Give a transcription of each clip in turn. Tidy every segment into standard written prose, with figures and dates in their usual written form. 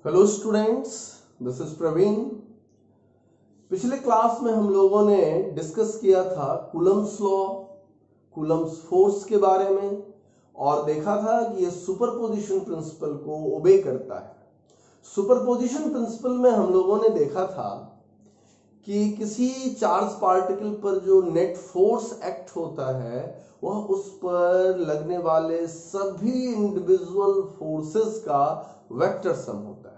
Hello students, this is Praveen. पिछले class में हम लोगों ने डिस्कस किया था कूलम्स लॉ, कूलम्स फोर्स के बारे में और देखा था कि ये सुपरपोजिशन प्रिंसिपल को ओबे करता है। सुपरपोजिशन प्रिंसिपल में हम लोगों ने देखा था कि किसी चार्ज पार्टिकल पर जो नेट फोर्स एक्ट होता है वह उस पर लगने वाले सभी इंडिविजुअल फोर्सेस का वेक्टर सम होता है।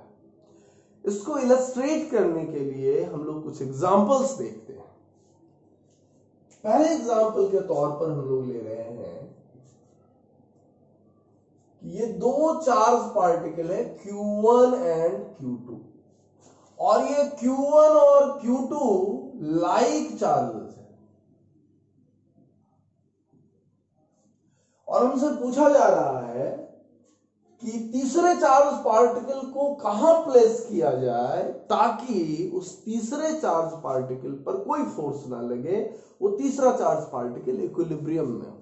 इसको इलस्ट्रेट करने के लिए हम लोग कुछ एग्जांपल्स देखते हैं। पहले एग्जांपल के तौर पर हम लोग ले रहे हैं कि ये दो चार्ज पार्टिकल है Q1 एंड Q2 और ये Q1 और Q2 लाइक चार्जेस है और हमसे पूछा जा रहा है कि तीसरे चार्ज पार्टिकल को कहां प्लेस किया जाए ताकि उस तीसरे चार्ज पार्टिकल पर कोई फोर्स ना लगे, वो तीसरा चार्ज पार्टिकल इक्विलिब्रियम में हो।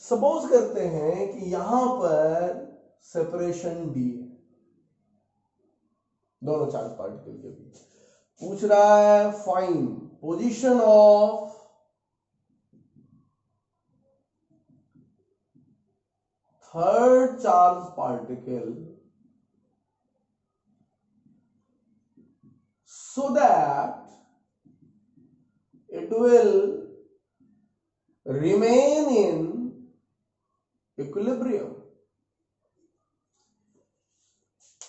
सपोज करते हैं कि यहां पर सेपरेशन डी है दोनों चार्ज पार्टिकल के बीच। पूछ रहा है find position of third charge particle so that it will remain in equilibrium।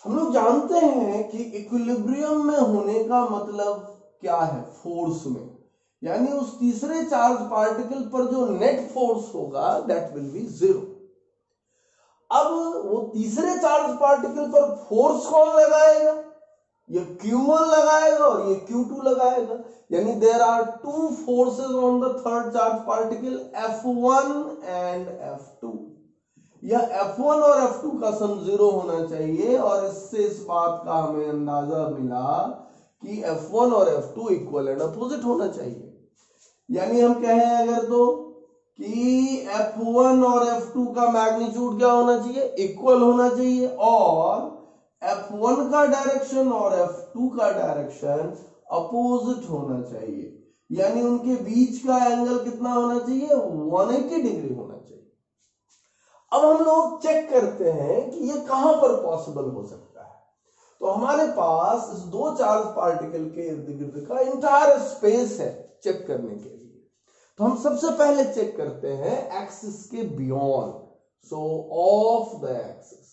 हम लोग जानते हैं कि इक्विलिब्रियम में होने का मतलब क्या है फोर्स में, यानी उस तीसरे चार्ज पार्टिकल पर जो नेट फोर्स होगा दैट विल बी जीरो। अब वो तीसरे चार्ज पार्टिकल पर फोर्स कौन लगाएगा? ये Q1 लगाएगा और ये Q2 लगाएगा, यानी there are two forces on the third charge particle F1 and F2। यह F1 और F2 का सम जीरो होना चाहिए और इससे इस बात का हमें अंदाजा मिला कि F1 और F2 इक्वल एंड अपोजिट होना चाहिए। यानी हम कहें अगर तो कि F1 और F2 का मैग्नीट्यूड क्या होना चाहिए? इक्वल होना चाहिए और F1 का डायरेक्शन और F2 का डायरेक्शन अपोजिट होना चाहिए, यानी उनके बीच का एंगल कितना होना चाहिए? 180 डिग्री होना चाहिए। अब हम लोग चेक करते हैं कि ये कहां पर पॉसिबल हो सकता है। तो हमारे पास इस दो चार्ज पार्टिकल के इर्द गिर्द का इंटायर स्पेस है चेक करने के लिए। तो हम सबसे पहले चेक करते हैं एक्सिस के beyond, so of the axis.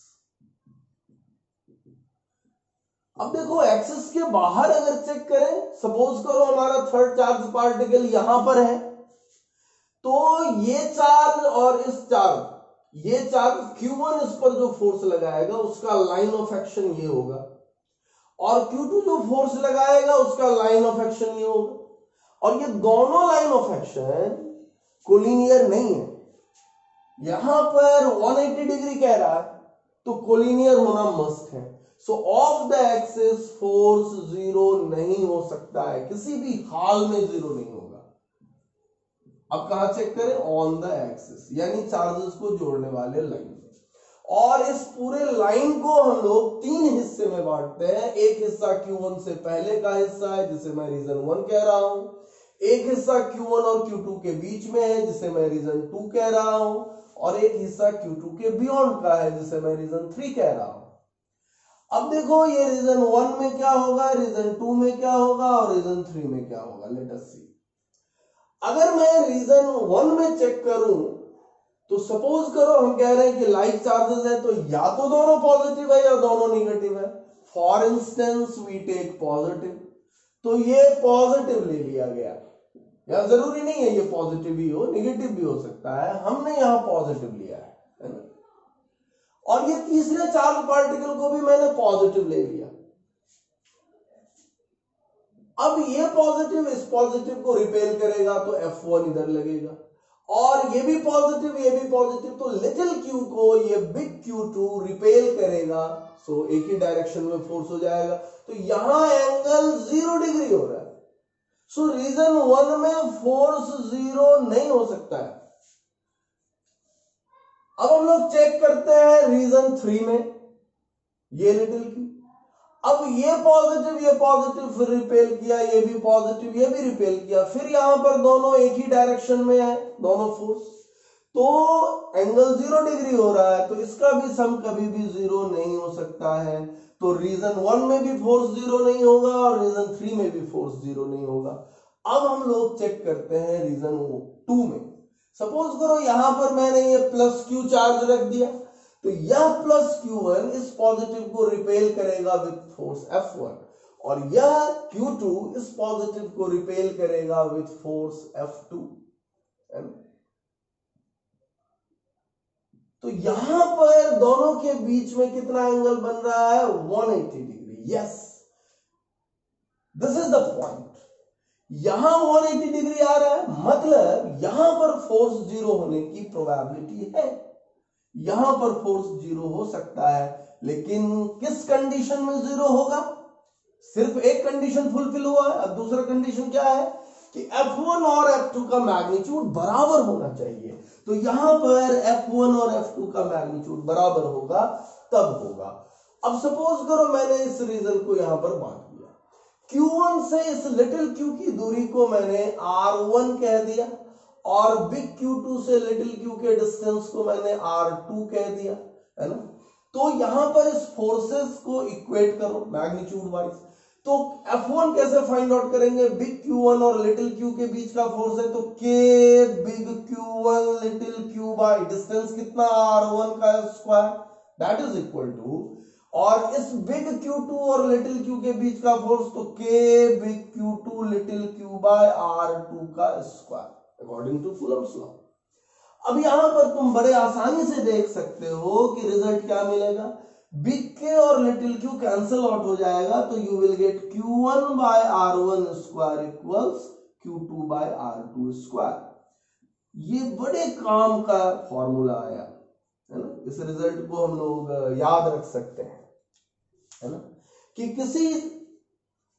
अब देखो एक्सिस के बाहर अगर चेक करें, सपोज करो हमारा थर्ड चार्ज पार्टिकल यहां पर है, तो ये चार्ज और इस चार्ज, ये चार्ज Q1 इस पर जो फोर्स लगाएगा उसका लाइन ऑफ एक्शन ये होगा और Q2 जो फोर्स लगाएगा उसका लाइन ऑफ एक्शन ये होगा, और ये दोनों लाइन ऑफ एक्शन कोलिनियर नहीं है। यहां पर 180 डिग्री कह रहा है तो कोलिनियर होना मस्ट है। सो of the axis force zero नहीं हो सकता है, किसी भी हाल में जीरो नहीं होगा। अब कहां चेक करें? ऑन द एक्सिस, यानी चार्जेस को जोड़ने वाले लाइन। और इस पूरे लाइन को हम लोग तीन हिस्से में बांटते हैं। एक हिस्सा Q1 से पहले का हिस्सा है जिसे मैं रीजन 1 कह रहा हूं, एक हिस्सा Q1 और Q2 के बीच में है जिसे मैं रीजन 2 कह रहा हूं, और एक हिस्सा Q2 के बियॉन्ड का है जिसे मैं रीजन 3 कह रहा हूं। अब देखो ये रीजन 1 में क्या होगा, रीजन 2 में क्या होगा और रीजन 3 में क्या होगा। लेट अस सी। अगर मैं रीजन 1 में चेक करूं तो सपोज करो हम कह रहे हैं कि लाइक चार्जेस है, तो या तो दोनों पॉजिटिव है या दोनों निगेटिव है। For instance we take positive, तो ये पॉजिटिव ले लिया गया। या जरूरी नहीं है ये पॉजिटिव ही हो, निगेटिव भी हो सकता है, हमने यहां पॉजिटिव लिया है ना। और ये तीसरे चार्ज पार्टिकल को भी मैंने पॉजिटिव ले लिया। अब ये पॉजिटिव इस पॉजिटिव को रिपेल करेगा तो F1 इधर लगेगा, और ये भी पॉजिटिव, तो लिटिल q को ये बिग Q2 रिपेल करेगा, सो एक ही डायरेक्शन में फोर्स हो जाएगा। तो यहां एंगल 0 डिग्री हो रहा है। सो रीजन 1 में फोर्स जीरो नहीं हो सकता है। अब हम लोग चेक करते हैं रीजन 3 में, ये लिटिल q। अब ये पॉजिटिव फिर रिपेल किया, ये भी पॉजिटिव, ये भी रिपेल किया, फिर यहां पर दोनों एक ही डायरेक्शन में है, दोनों फोर्स, तो एंगल 0 डिग्री हो रहा है, तो इसका भी सम कभी भी 0 नहीं हो सकता है। तो रीजन 1 में भी फोर्स 0 नहीं होगा और रीजन 3 में भी फोर्स 0 नहीं होगा। अब हम लोग चेक करते हैं रीजन 2 में। सपोज करो यहां पर मैंने ये प्लस क्यू चार्ज रख दिया, तो यह प्लस Q1 इस पॉजिटिव को रिपेल करेगा विथ फोर्स F1 और यह Q2 इस पॉजिटिव को रिपेल करेगा विथ फोर्स F2। तो यहां पर दोनों के बीच में कितना एंगल बन रहा है? 180 degree. Yes, this is the point. यहां 180 डिग्री आ रहा है, मतलब यहां पर फोर्स 0 होने की प्रोबेबिलिटी है। यहां पर फोर्स 0 हो सकता है, लेकिन किस कंडीशन में 0 होगा? सिर्फ एक कंडीशन फुलफिल हुआ है। अब दूसरा कंडीशन क्या है कि F1 और F2 का मैग्नीट्यूड बराबर होना चाहिए। तो यहां पर F1 और F2 का मैग्नीट्यूड बराबर होगा, तब होगा। अब सपोज करो मैंने इस रीजन को यहां पर बांट दिया, Q1 से इस लिटिल q की दूरी को मैंने R1 कह दिया और बिग Q2 से लिटिल q के डिस्टेंस को मैंने R2 कह दिया, है ना। तो यहां पर इस फोर्सेस को इक्वेट करो मैग्नीट्यूड वाइज। तो F1 कैसे फाइंड आउट करेंगे? बिग Q1 और लिटिल q के बीच का फोर्स है, तो K big Q1 little q by distance कितना? R1 का square, that is equal to, और इस बिग Q2 और लिटिल q के बीच का फोर्स, तो K big Q2 little q by R2 का square according to Coulomb's law. अब यहां पर तुम बड़े आसानी से देख सकते हो कि रिजल्ट क्या मिलेगा। बिग K और लिटिल q कैंसिल आउट हो जाएगा, तो you will get Q1 by R1 square equals Q2 by R2 square. ये बड़े काम का फॉर्मूला आया, है ना। इस रिजल्ट को हम लोग याद रख सकते हैं, है ना, कि किसी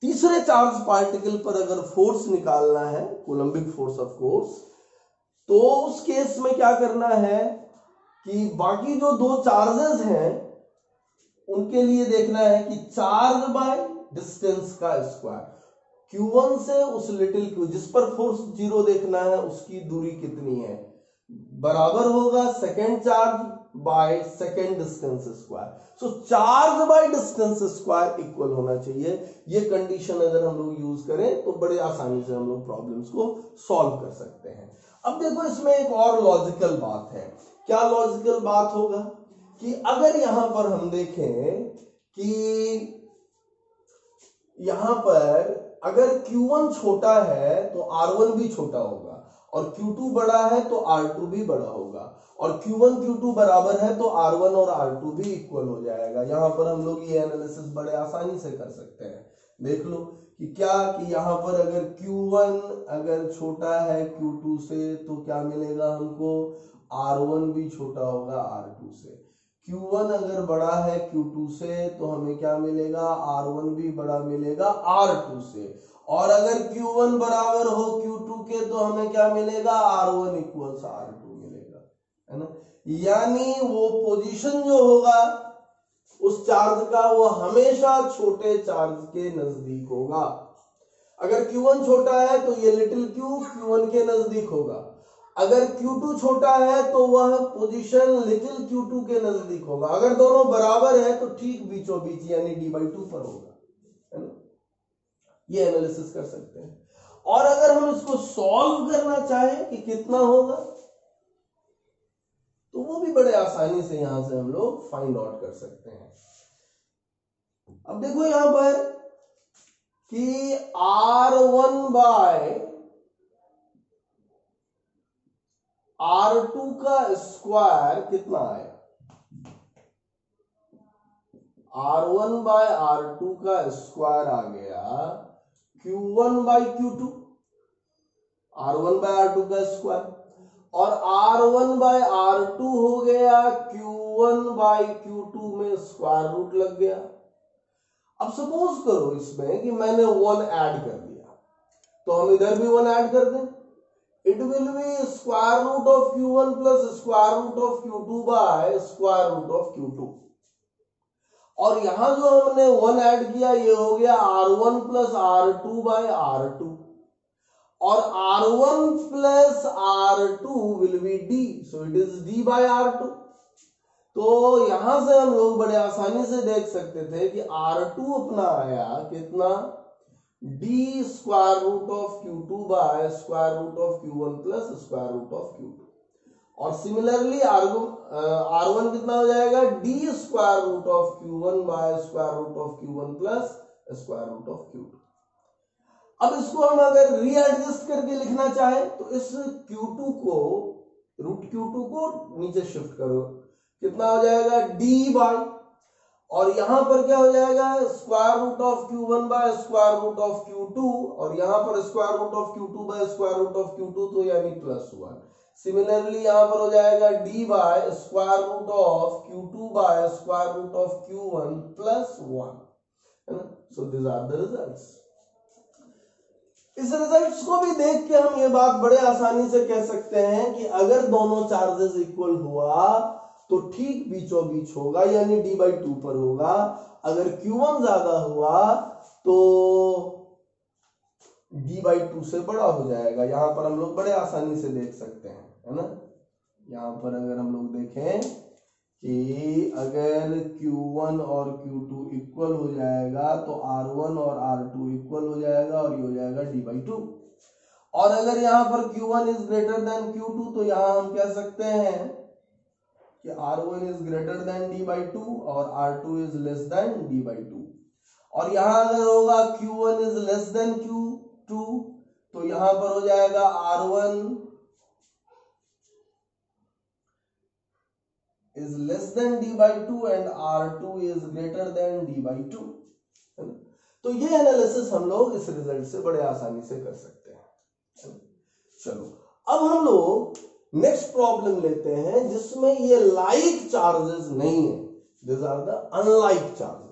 तीसरे चार्ज पार्टिकल पर अगर फोर्स निकालना है, कूलम्बिक फोर्स ऑफ कोर्स, तो उस केस में क्या करना है कि बाकी जो दो चार्जेस हैं उनके लिए देखना है कि चार्ज बाय डिस्टेंस का स्क्वायर, Q1 से उस लिटिल q जिस पर फोर्स 0 देखना है उसकी दूरी कितनी है, बराबर होगा second charge by second distance square. So charge by distance square equal होना चाहिए। ये कंडीशन अगर हम लोग यूज करें तो बड़े आसानी से हम लोग प्रॉब्लम्स को सॉल्व कर सकते हैं। अब देखो इसमें एक और लॉजिकल बात है। क्या लॉजिकल बात होगा कि अगर यहां पर हम देखें कि यहां पर अगर Q1 छोटा है तो R1 भी छोटा होगा, और Q2 बड़ा है तो R2 भी बड़ा होगा, और Q1 Q2 बराबर है तो R1 और R2 भी इक्वल हो जाएगा। यहां पर हम लोग ये एनालिसिस बड़े आसानी से कर सकते हैं। देख लो कि क्या कि यहां पर अगर Q1 अगर छोटा है Q2 से तो क्या मिलेगा हमको? R1 भी छोटा होगा R2 से। Q1 अगर बड़ा है Q2 से तो हमें क्या मिलेगा? R1 भी बड़ा मिलेगा R2 से। और अगर Q1 बराबर हो Q2 के तो हमें क्या मिलेगा? R1 इक्वल्स R2 मिलेगा, है ना। यानी वो पोजीशन जो होगा उस चार्ज का वो हमेशा छोटे चार्ज के नजदीक होगा। अगर Q1 छोटा है तो ये लिटिल q Q1 के नजदीक होगा। अगर Q2 छोटा है तो वह पोजीशन लिटिल Q2 के नजदीक होगा। अगर दोनों बराबर है तो ठीक बीचों बीच यानी D/2 पर होगा, है ना। ये एनालिसिस कर सकते हैं। और अगर हम इसको सॉल्व करना चाहें कि कितना होगा, तो वो भी बड़े आसानी से यहां से हम लोग फाइंड आउट कर सकते हैं। अब देखो यहां पर कि R1 बाय R2 का स्क्वायर कितना आया? R1 बाय R2 का स्क्वायर आ गया Q1 bye Q2, R1 bye R2 का स्क्वायर, और R1 बाय R2 हो गया Q1 बाय Q2 में स्क्वायर रूट लग गया। अब सपोज करो इसमें कि मैंने 1 ऐड कर दिया, तो हम इधर भी 1 ऐड कर दें। It will be square root of Q1 plus square root of Q2 by square root of Q2। और यहां जो हमने 1 ऐड किया ये हो गया R1 plus R2 bye R2, और R1 plus R2 will be D, so it is D by R2। तो यहां से हम लोग बड़े आसानी से देख सकते थे कि R2 अपना आया कितना, D square root of Q2 by square root of Q1 plus square root of Q2, और सिमिलरली R1 कितना हो जाएगा, D square root of Q1 by square root of Q1 plus square root of Q2। अब इसको हम अगर readjust करके लिखना चाहें तो इस Q2 को, रूट Q2 को नीचे शिफ्ट करो, कितना हो जाएगा D बाय, और यहां पर क्या हो जाएगा square root of Q1 by square root of Q2, और यहां पर square root of Q2 by square root of Q2, तो यानी +1। सिमिलरली यहां पर हो जाएगा D by square root of Q2 by square root of Q1 +1, है ना। So this are the results. इस रिजल्ट्स को भी देख के हम ये बात बड़े आसानी से कह सकते हैं कि अगर दोनों चार्जेस इक्वल हुआ तो ठीक बीचों बीच होगा, यानी D/2 पर होगा। अगर Q1 ज्यादा हुआ तो D/2 से बड़ा हो जाएगा। यहां पर हम लोग बड़े आसानी से देख सकते हैं, है ना। यहां पर अगर हम लोग देखें कि अगर Q1 और Q2 इक्वल हो जाएगा तो R1 और R2 इक्वल हो जाएगा, और ये हो जाएगा D/2। और अगर यहां पर Q1 is greater than Q2 तो यहां हम कह सकते हैं कि R1 is greater than D/2 और R2 is less than D/2। और यहां अगर होगा Q1 is less than Q2 तो यहां पर हो जाएगा R1 is less than D/2 and R2 is greater than D/2, है ना। तो ये एनालिसिस हम लोग इस रिजल्ट से बड़े आसानी से कर सकते हैं। चलो अब हम लोग नेक्स्ट प्रॉब्लम लेते हैं जिसमें ये लाइक चार्जेस नहीं है, this are the unlike charges.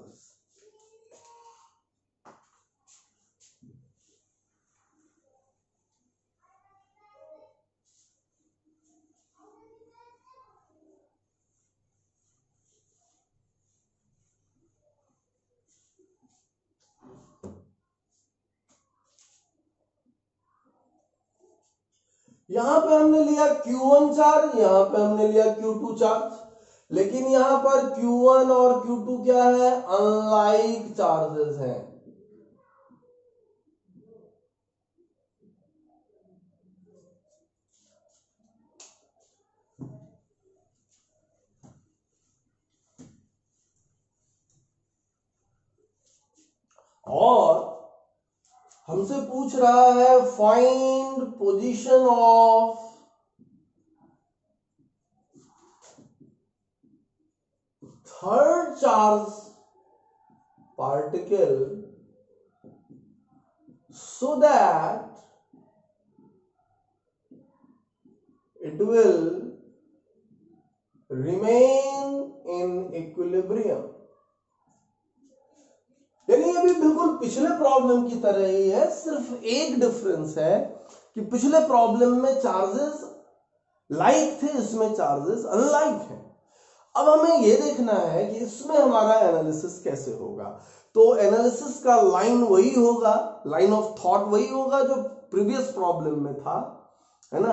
यहां पे हमने लिया Q1 चार्ज, यहां पे हमने लिया Q2 चार्ज, लेकिन यहां पर Q1 और Q2 क्या है, अनलाइक चार्जेस हैं। और हमसे पूछ रहा है find position of third charge particle so that it will remain in equilibrium। यानी ये भी बिल्कुल पिछले प्रॉब्लम की तरह ही है, सिर्फ एक डिफरेंस है कि पिछले प्रॉब्लम में चार्जेस लाइक थे, इसमें चार्जेस अनलाइक हैं। अब हमें यह देखना है कि इसमें हमारा एनालिसिस कैसे होगा। तो एनालिसिस का लाइन वही होगा, लाइन ऑफ थॉट वही होगा जो प्रीवियस प्रॉब्लम में था, है ना,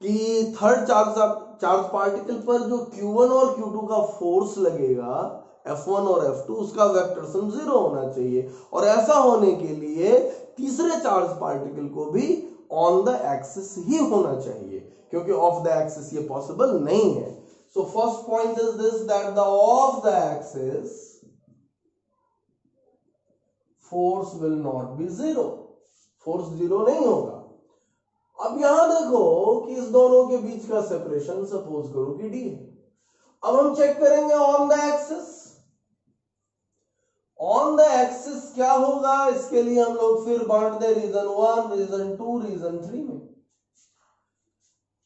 कि थर्ड चार्ज पार्टिकल पर जो Q1 और Q2 का फोर्स लगेगा F1 और F2, उसका वेक्टर सम 0 होना चाहिए। और ऐसा होने के लिए तीसरे चार्ज पार्टिकल को भी ऑन द एक्सिस ही होना चाहिए, क्योंकि ऑफ द एक्सिस ये पॉसिबल नहीं है। So first point is this, that the off the axis force will not be 0, force 0 नहीं होगा। अब यहां देखो कि इस दोनों के बीच का सेपरेशन सपोज करो कि D है। अब हम चेक करेंगे on the axis. On the axis क्या होगा, इसके लिए हम लोग फिर बांट दे रीजन 1, रीजन 2, रीजन 3 में।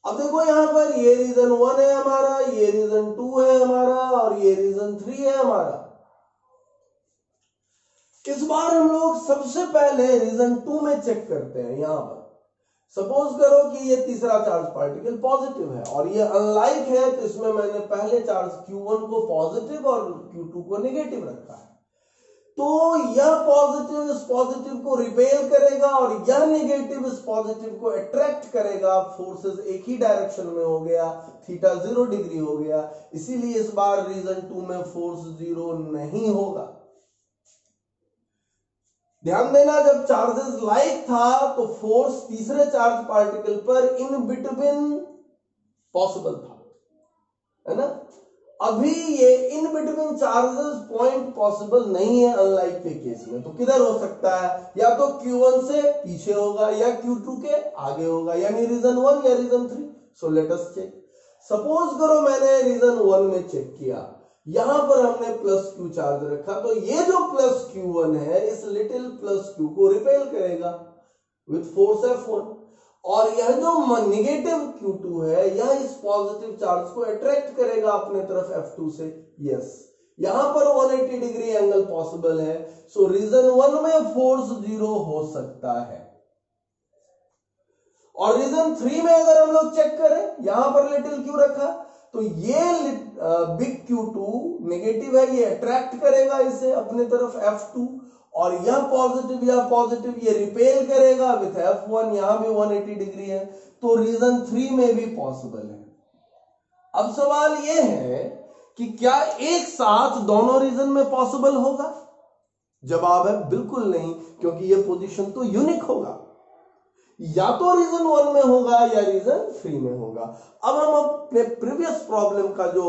अब देखो यहां पर ये रीजन 1 है हमारा, ये रीजन 2 है हमारा, और ये रीजन 3 है हमारा। इस बार हम लोग सबसे पहले रीजन 2 में चेक करते हैं। यहां पर सपोज करो कि ये तीसरा चार्ज पार्टिकल पॉजिटिव है और ये अनलाइक है, तो इसमें मैंने पहले चार्ज Q1 को पॉजिटिव और Q2 को नेगेटिव रखा है। तो यह पॉजिटिव इस पॉजिटिव को रिपेल करेगा और यह नेगेटिव इस पॉजिटिव को अट्रैक्ट करेगा। फोर्सेस एक ही डायरेक्शन में हो गया, थीटा 0 डिग्री हो गया, इसीलिए इस बार रीजन 2 में फोर्स 0 नहीं होगा। ध्यान देना, जब चार्जेस लाइक था तो फोर्स तीसरे चार्ज पार्टिकल पर इन बिटवीन पॉसिबल था, है ना। अभी ये in between charges point possible नहीं है अनलाइक के केस में। तो किधर हो सकता है, या तो Q1 से पीछे होगा या Q2 के आगे होगा, यानी रीजन 1 या region 3। So let us check. Suppose करो मैंने रीजन 1 में चेक किया, यहां पर हमने प्लस Q चार्ज रखा, तो ये जो प्लस Q1 है इस लिटिल प्लस Q को रिपेल करेगा विथ फोर्स F1, और यह जो नेगेटिव Q2 है यह इस पॉजिटिव चार्ज को अट्रैक्ट करेगा अपने तरफ F2 से। यस, यहां पर 180 डिग्री एंगल पॉसिबल है। सो रीजन 1 में फोर्स 0 हो सकता है। और रीजन 3 में अगर हम लोग चेक करें, यहां पर लिटिल Q रखा, तो ये बिग Q2 नेगेटिव है, ये अट्रैक्ट करेगा इसे अपने तरफ F2, और यह पॉजिटिव ये रिपेल करेगा विथ F1, यहां भी 180 डिग्री है, तो रीजन 3 में भी पॉसिबल है। अब सवाल यह है कि क्या एक साथ दोनों रीजन में पॉसिबल होगा? जवाब है बिल्कुल नहीं, क्योंकि यह पोजीशन तो यूनिक होगा, या तो रीजन 1 में होगा या रीजन 3 में होगा। अब हम अपने प्रीवियस प्रॉब्लम का जो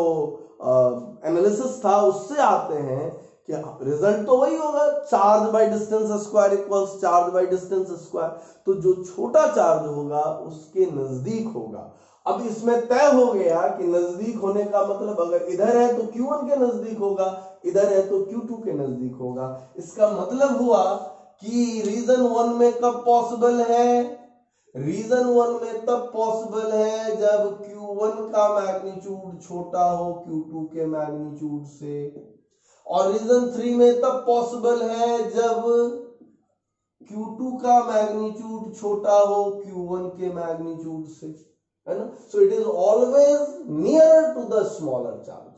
एनालिसिस था उससे आते हैं कि रिजल्ट तो वही होगा, charge by distance square equals charge by distance square. तो जो छोटा चार्ज होगा उसके नजदीक होगा। अब इसमें तय हो गया कि नजदीक होने का मतलब अगर इधर है तो Q1 के नजदीक होगा, इधर है तो Q2 के नजदीक होगा। इसका मतलब हुआ कि रीजन 1 में कब पॉसिबल है? रीजन 1 में तब पॉसिबल है जब Q1 का मैग्नीट्यूड छोटा हो Q2 के मैग्नीट्यूड से, और रीजन 3 में तब पॉसिबल है जब Q2 का मैग्नीट्यूड छोटा हो Q1 के मैग्नीट्यूड से, है ना। So it is always near to the smaller charge.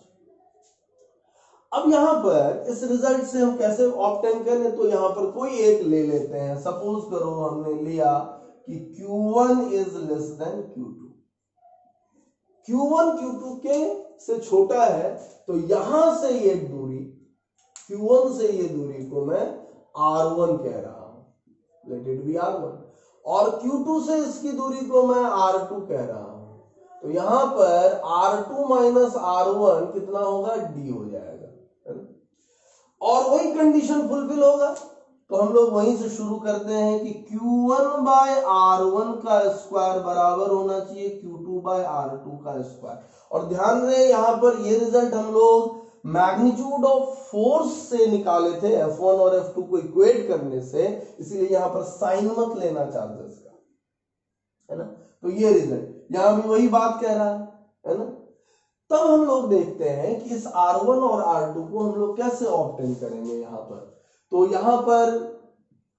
अब यहां पर इस रिजल्ट से हम कैसे ऑब्टेन करें, तो यहां पर कोई एक ले लेते हैं। सपोज करो हमने लिया कि Q1 is less than Q2, Q1 Q2 के से छोटा है, तो यहां से ये दूरी Q1 से ये दूरी को मैं R1 कह रहा हूं, लेट इट बी R1, और Q2 से इसकी दूरी को मैं R2 कह रहा हूं। तो यहां पर R2 माइनस R1 कितना होगा, D हो जाएगा, है ना। और वही कंडीशन फुलफिल होगा, तो हम लोग वहीं से शुरू करते हैं कि Q1 बाय R1 का स्क्वायर बराबर होना चाहिए Q2 बाय R2 का स्क्वायर। और ध्यान रहे यहां पर ये रिजल्ट हम लोग मैग्नीट्यूड ऑफ फोर्स से निकाले थे, F1 और F2 को इक्वेट करने से, इसीलिए यहां पर साइन मत लेना चार्जेस का, है ना। तो ये रिजल्ट यहां भी वही बात कह रहा है ना। तब हम लोग देखते हैं कि इस R1 और R2 को हम लोग कैसे ऑब्टेन करेंगे। यहां पर तो यहां पर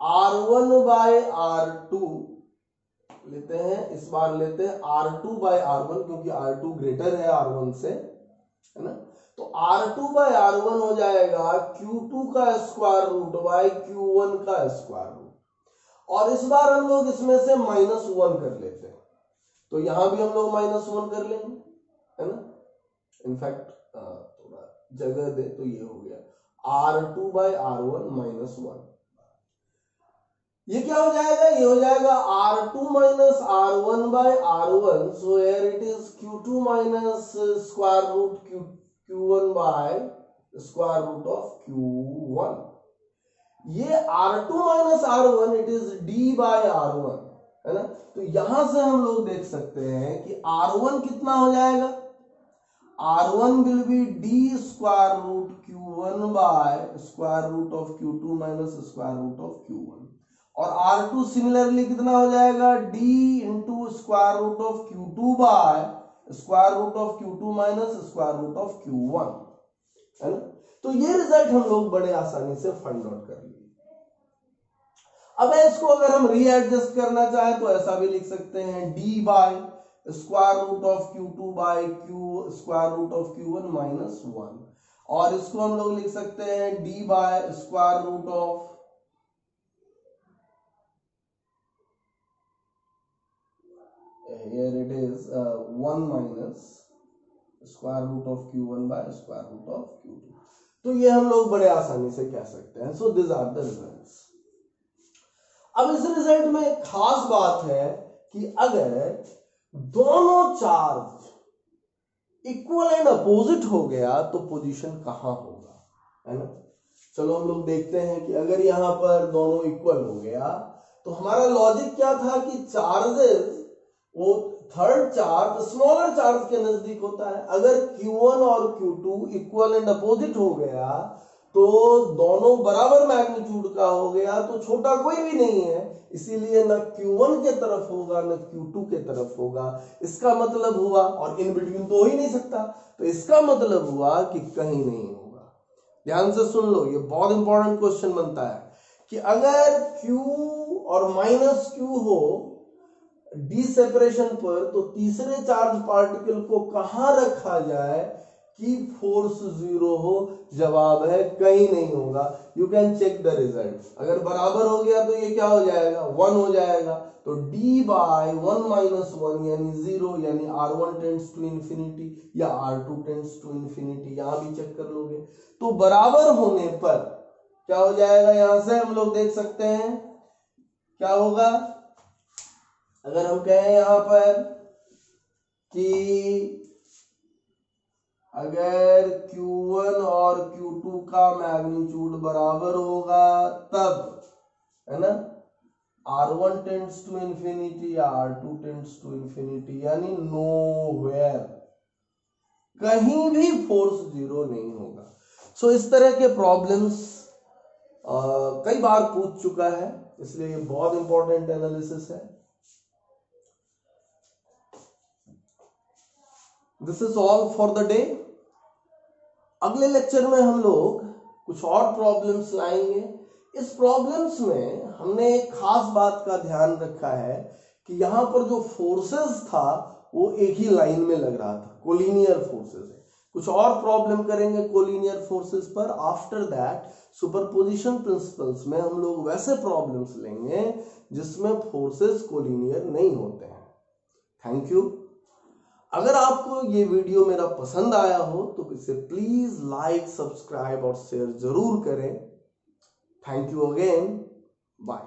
R1 बाय R2 लेते हैं, इस बार लेते हैं R2 बाय R1, क्योंकि R2 ग्रेटर है R1 से, है ना। तो R2 बाय R1 हो जाएगा Q2 का स्क्वायर रूट बाय Q1 का स्क्वायर रूट, और इस बार हम लोग इसमें से -1 कर लेते हैं, तो यहां भी हम लोग -1 कर लेंगे, है ना। इनफैक्ट थोड़ा जगह दे तो ये हो गया R2 बाय R1 -1। ये क्या हो जाएगा, ये हो जाएगा R2 minus R1 by R1। So here it is Q2 minus square root Q1 by square root of Q1। ये R2 minus R1 it is D by R1, है ना। तो यहां से हम लोग देख सकते हैं कि R1 कितना हो जाएगा, R1 will be D square root Q1 by square root of Q2 minus square root of Q1, और R2 सिमिलरली कितना हो जाएगा, D into square root of Q2 by square root of Q2 minus square root of Q1, है ना। तो ये result हम लोग बड़े आसानी से फाइंड आउट कर लिए। अब इसको अगर हम रीएडजस्ट करना चाहें तो ऐसा भी लिख सकते हैं, D by square root of Q2 by Q square root of Q1 minus 1, और इसको हम लोग लिख सकते हैं D by square root of here it is 1 minus square root of Q1 by square root of Q2। तो ये हम लोग बड़े आसानी से कह सकते हैं। So this are the results. अब इस रिजल्ट में एक खास बात है कि अगर दोनों चार्ज इक्वल एंड अपोजिट हो गया तो पोजीशन कहां होगा, है ना। चलो हम लोग देखते हैं कि अगर यहां पर दोनों इक्वल हो गया तो हमारा लॉजिक क्या था कि चार्जेस वो थर्ड चार्ज स्मॉलर चार्ज के नजदीक होता है। अगर Q1 और Q2 इक्वल एंड अपोजिट हो गया तो दोनों बराबर मैग्नीट्यूड का हो गया तो छोटा कोई भी नहीं है, इसीलिए न Q1 के तरफ होगा न Q2 के तरफ होगा। इसका मतलब हुआ, और इन बिटवीन तो हो ही नहीं सकता, तो इसका मतलब हुआ कि कहीं नहीं होगा। ध्यान से सुन लो, ये बहुत इंपॉर्टेंट क्वेश्चन बनता है कि अगर Q और माइनस Q हो डी सेपरेशन पर तो तीसरे चार्ज पार्टिकल को कहां रखा जाए कि फोर्स जीरो हो। जवाब है कहीं नहीं होगा। You can check the result. अगर बराबर हो गया तो ये क्या हो जाएगा, 1 हो जाएगा। तो d बाय 1 माइनस 1 यानी 0, यानी R1 टेंड्स टू इंफिनिटी या R2 टेंड्स टू इंफिनिटी, यहां भी चेक कर लोगे। तो बराबर होने पर क्या हो जाएगा, यहां से हम लोग देख सकते हैं क्या होगा। अगर हम कहें यहां पर कि अगर Q1 और Q2 का मैग्नीट्यूड बराबर होगा तब, है ना, R1 टेंड्स टू इंफिनिटी या R2 टेंड्स टू इंफिनिटी, यानी नोवेयर, कहीं भी फोर्स जीरो नहीं होगा। सो इस तरह के प्रॉब्लम्स कई बार पूछ चुका है, इसलिए ये बहुत इंपॉर्टेंट एनालिसिस है। This is all for the day. अगले लेक्चर में हम लोग कुछ और प्रॉब्लम्स लाएंगे। इस प्रॉब्लम्स में हमने एक खास बात का ध्यान रखा है कि यहां पर जो फोर्सेस था वो एक ही लाइन में लग रहा था, कोलिनियर फोर्सेस है। कुछ और प्रॉब्लम करेंगे कोलिनियर फोर्सेस पर। आफ्टर दैट सुपरपोजिशन प्रिंसिपल्स में हम लोग वैसे प्रॉब्लम्स लेंगे जिसमें फोर्सेस कोलिनियर नहीं होते हैं। Thank you. अगर आपको ये वीडियो मेरा पसंद आया हो तो इसे प्लीज लाइक, सब्सक्राइब और शेयर जरूर करें। Thank you again, bye.